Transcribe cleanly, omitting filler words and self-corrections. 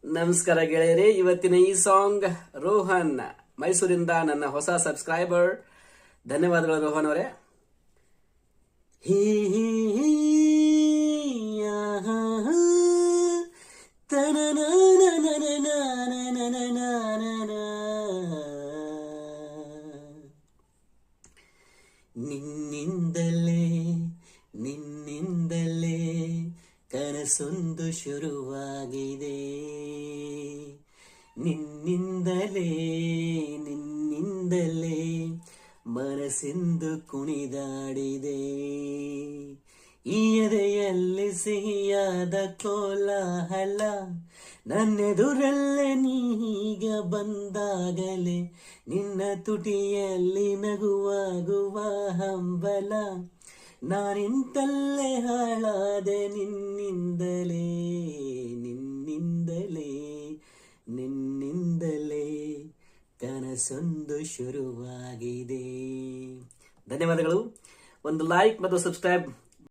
ನಮಸ್ಕಾರ ಗೆಳೆಯರೇ, ಇವತ್ತಿನ ಈ ಸಾಂಗ್ ರೋಹನ್ ಮೈಸೂರಿಂದ ನನ್ನ ಹೊಸ ಸಬ್ಸ್ಕ್ರೈಬರ್. ಧನ್ಯವಾದಗಳು ರೋಹನ್ ಅವರೇ. ಹೀ ಹೀ ಹೀ ಆಹಾ ನಿನ್ನಿಂದಲೇ ನಿನ್ನಿಂದಲೇ ಕನಸೊಂದು ಶುರುವಾಗಿದೆ, ನಿನ್ನಿಂದಲೇ ನಿನ್ನಿಂದಲೇ ಮನಸ್ಸೆಂದು ಕುಣಿದಾಡಿದೆ. ಈ ಎದೆಯಲ್ಲಿ ಸಿಹಿಯಾದ ಕೋಲಾಹಲ, ನನ್ನೆದುರಲ್ಲೇ ನೀಗ ಬಂದಾಗಲೇ ನಿನ್ನ ತುಟಿಯಲ್ಲಿ ನಗುವಾಗುವ ಹಂಬಲ. ನಾನಿಂತಲ್ಲೇ ಹಾಳಾದೆ ನಿನ್ನಿಂದಲೇ ನಿನ್ನಿಂದಲೇ ನಿನ್ನಿಂದಲೇ ಕನಸೊಂದು ಶುರುವಾಗಿದೆ. ಧನ್ಯವಾದಗಳು. ಒಂದು ಲೈಕ್ ಮತ್ತು ಸಬ್ಸ್ಕ್ರೈಬ್